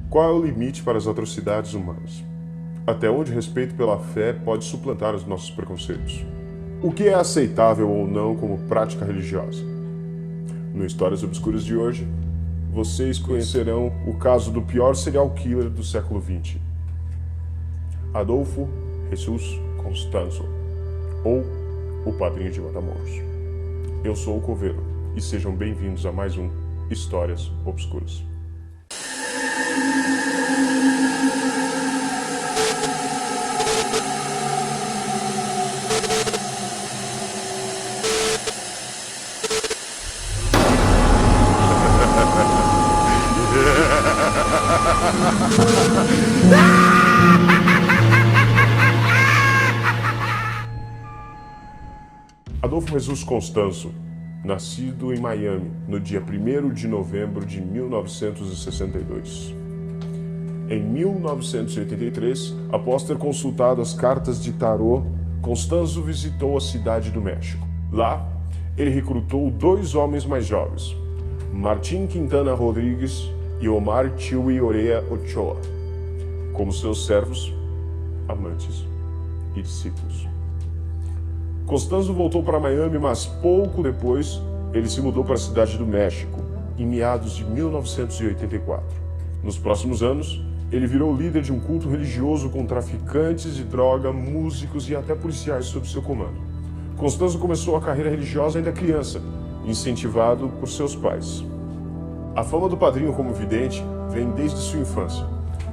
Qual é o limite para as atrocidades humanas? Até onde o respeito pela fé pode suplantar os nossos preconceitos? O que é aceitável ou não como prática religiosa? No Histórias Obscuras de hoje, vocês conhecerão o caso do pior serial killer do século XX, Adolfo Jesus Constanzo, ou o Padrinho de Matamoros. Eu sou o Coveiro e sejam bem-vindos a mais um Histórias Obscuras. Adolfo Jesus Constanzo, nascido em Miami no dia 1º de novembro de 1962. Em 1983, após ter consultado as cartas de tarô, Constanzo visitou a cidade do México. Lá, ele recrutou dois homens mais jovens, Martín Quintana Rodrigues e Omar Chiwi Orea Ochoa, como seus servos, amantes e discípulos. Constanzo voltou para Miami, mas pouco depois ele se mudou para a cidade do México, em meados de 1984. Nos próximos anos, ele virou líder de um culto religioso com traficantes de droga, músicos e até policiais sob seu comando. Constanzo começou a carreira religiosa ainda criança, incentivado por seus pais. A fama do padrinho como vidente vem desde sua infância.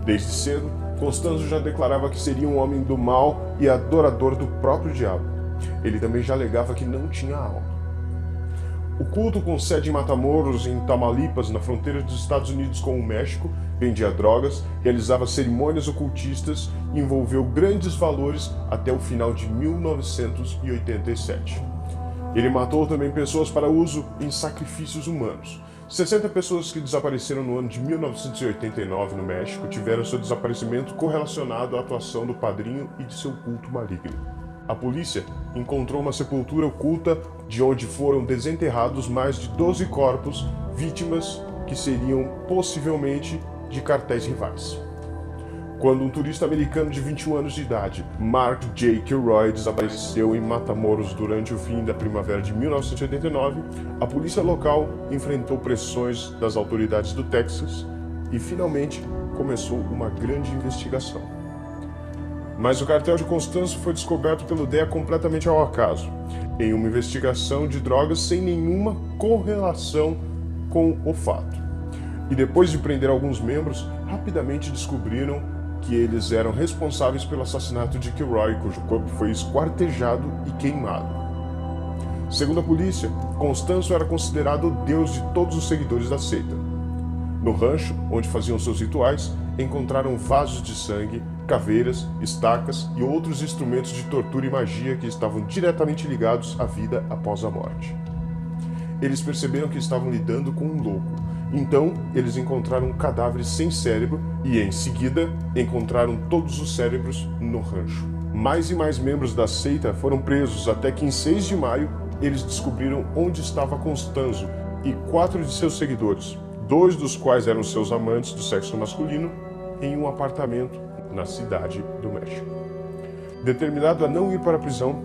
Desde cedo, Constanzo já declarava que seria um homem do mal e adorador do próprio diabo. Ele também já alegava que não tinha alma. O culto com sede em Matamoros, em Tamaulipas, na fronteira dos Estados Unidos com o México, vendia drogas, realizava cerimônias ocultistas e envolveu grandes valores até o final de 1987. Ele matou também pessoas para uso em sacrifícios humanos. 60 pessoas que desapareceram no ano de 1989 no México tiveram seu desaparecimento correlacionado à atuação do padrinho e de seu culto maligno. A polícia encontrou uma sepultura oculta de onde foram desenterrados mais de 12 corpos, vítimas que seriam possivelmente de cartéis rivais. Quando um turista americano de 21 anos de idade, Mark J. Kilroy, desapareceu em Matamoros durante o fim da primavera de 1989, a polícia local enfrentou pressões das autoridades do Texas e finalmente começou uma grande investigação. Mas o cartel de Constanzo foi descoberto pelo DEA completamente ao acaso, em uma investigação de drogas sem nenhuma correlação com o fato. E depois de prender alguns membros, rapidamente descobriram que eles eram responsáveis pelo assassinato de Kilroy, cujo corpo foi esquartejado e queimado. Segundo a polícia, Constanzo era considerado o deus de todos os seguidores da seita. No rancho, onde faziam seus rituais, encontraram vasos de sangue, caveiras, estacas e outros instrumentos de tortura e magia que estavam diretamente ligados à vida após a morte. Eles perceberam que estavam lidando com um louco, então eles encontraram um cadáver sem cérebro e, em seguida, encontraram todos os cérebros no rancho. Mais e mais membros da seita foram presos até que, em 6 de maio, eles descobriram onde estava Constanzo e 4 de seus seguidores, 2 dos quais eram seus amantes do sexo masculino, em um apartamento na cidade do México. Determinado a não ir para a prisão,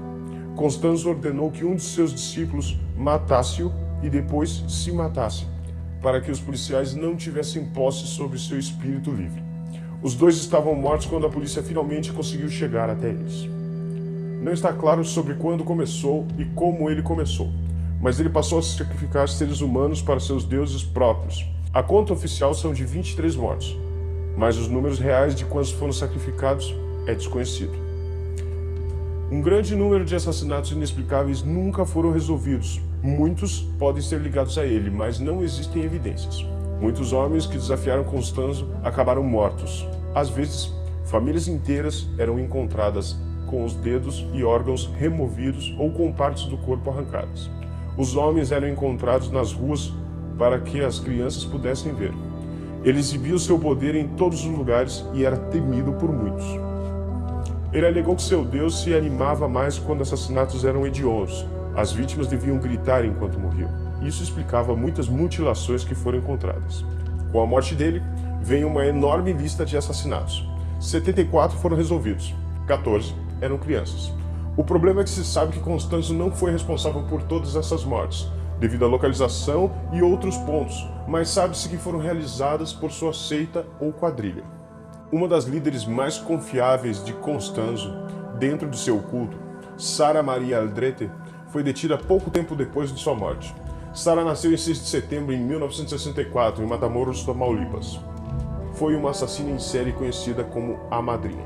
Constanzo ordenou que um de seus discípulos matasse-o e depois se matasse, para que os policiais não tivessem posse sobre seu espírito livre. Os dois estavam mortos quando a polícia finalmente conseguiu chegar até eles. Não está claro sobre quando começou e como ele começou, mas ele passou a sacrificar seres humanos para seus deuses próprios. A conta oficial são de 23 mortos, mas os números reais de quantos foram sacrificados é desconhecido. Um grande número de assassinatos inexplicáveis nunca foram resolvidos. Muitos podem ser ligados a ele, mas não existem evidências. Muitos homens que desafiaram Constanzo acabaram mortos. Às vezes, famílias inteiras eram encontradas com os dedos e órgãos removidos ou com partes do corpo arrancadas. Os homens eram encontrados nas ruas para que as crianças pudessem ver. Ele exibia seu poder em todos os lugares e era temido por muitos. Ele alegou que seu Deus se animava mais quando assassinatos eram hediondos. As vítimas deviam gritar enquanto morriam. Isso explicava muitas mutilações que foram encontradas. Com a morte dele, vem uma enorme lista de assassinatos. 74 foram resolvidos, 14 eram crianças. O problema é que se sabe que Constanzo não foi responsável por todas essas mortes, devido à localização e outros pontos, mas sabe-se que foram realizadas por sua seita ou quadrilha. Uma das líderes mais confiáveis de Constanzo, dentro de seu culto, Sara Maria Aldrete, foi detida pouco tempo depois de sua morte. Sara nasceu em 6 de setembro de 1964, em Matamoros, Tamaulipas. Foi uma assassina em série conhecida como a Madrinha.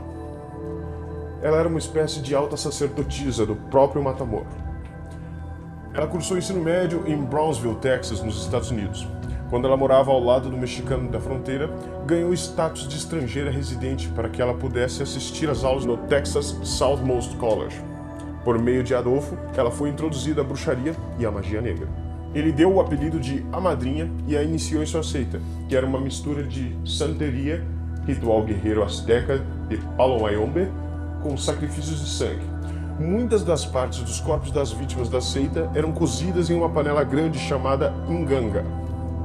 Ela era uma espécie de alta sacerdotisa do próprio Matamoro. Ela cursou ensino médio em Brownsville, Texas, nos Estados Unidos. Quando ela morava ao lado do mexicano da fronteira, ganhou status de estrangeira residente para que ela pudesse assistir às aulas no Texas Southmost College. Por meio de Adolfo, ela foi introduzida à bruxaria e à magia negra. Ele deu o apelido de A Madrinha e a iniciou em sua seita, que era uma mistura de santeria, ritual guerreiro azteca de Palo Mayombe, com sacrifícios de sangue. Muitas das partes dos corpos das vítimas da seita eram cozidas em uma panela grande chamada inganga.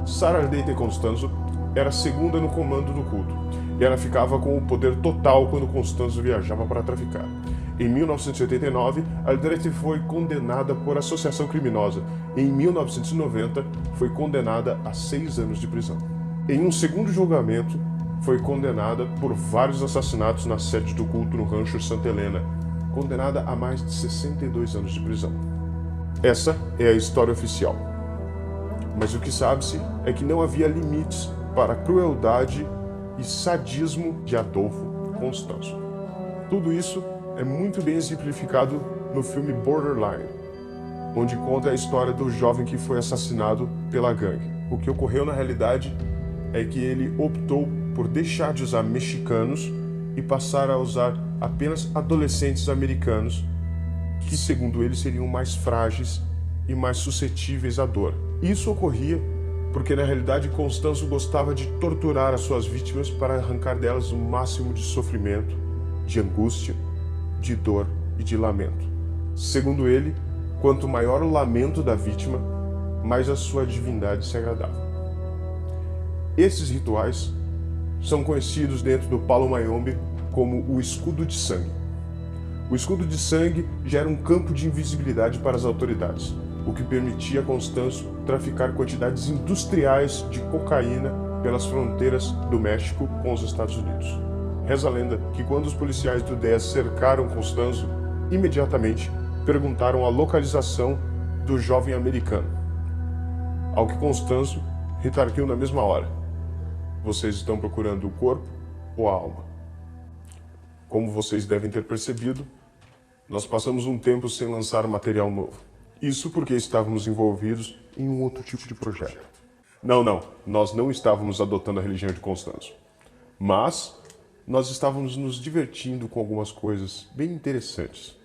Sara Aldrete Constanzo era a segunda no comando do culto, e ela ficava com o poder total quando Constanzo viajava para traficar. Em 1989, Aldrete foi condenada por associação criminosa. Em 1990, foi condenada a 6 anos de prisão. Em um segundo julgamento, foi condenada por vários assassinatos na sede do culto no Rancho Santa Helena, condenada a mais de 62 anos de prisão. Essa é a história oficial. Mas o que sabe-se é que não havia limites para a crueldade e sadismo de Adolfo Constanzo. Tudo isso é muito bem exemplificado no filme Borderline, onde conta a história do jovem que foi assassinado pela gangue. O que ocorreu na realidade é que ele optou por deixar de usar mexicanos e passar a usar apenas adolescentes americanos, que segundo ele seriam mais frágeis e mais suscetíveis à dor. Isso ocorria porque na realidade Constanzo gostava de torturar as suas vítimas para arrancar delas o máximo de sofrimento, de angústia, de dor e de lamento. Segundo ele, quanto maior o lamento da vítima, mais a sua divindade se agradava. Esses rituais são conhecidos dentro do Palo Mayombe como o escudo de sangue. O escudo de sangue gera um campo de invisibilidade para as autoridades, o que permitia a Constanzo traficar quantidades industriais de cocaína pelas fronteiras do México com os Estados Unidos. Reza a lenda que quando os policiais do 10 cercaram Constanzo, imediatamente perguntaram a localização do jovem americano. Ao que Constanzo retarquiu na mesma hora: vocês estão procurando o corpo ou a alma? Como vocês devem ter percebido, nós passamos um tempo sem lançar material novo. Isso porque estávamos envolvidos em um outro tipo de projeto. Não, nós não estávamos adotando a religião de Constanzo. Mas nós estávamos nos divertindo com algumas coisas bem interessantes.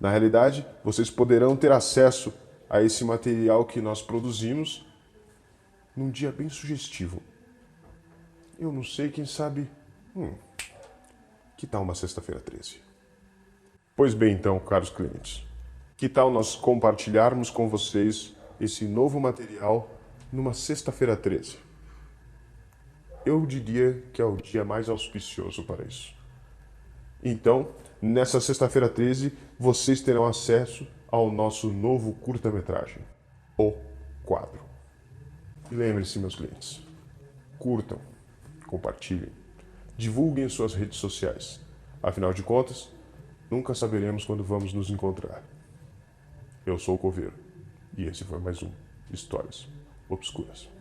Na realidade, vocês poderão ter acesso a esse material que nós produzimos num dia bem sugestivo. Eu não sei, quem sabe... que tal uma sexta-feira 13? Pois bem então, caros clientes. Que tal nós compartilharmos com vocês esse novo material numa sexta-feira 13? Eu diria que é o dia mais auspicioso para isso. Então, nessa sexta-feira 13, vocês terão acesso ao nosso novo curta-metragem, O Quadro. E lembre-se, meus clientes, curtam, compartilhem, divulguem em suas redes sociais. Afinal de contas, nunca saberemos quando vamos nos encontrar. Eu sou o Coveiro, e esse foi mais um Histórias Obscuras.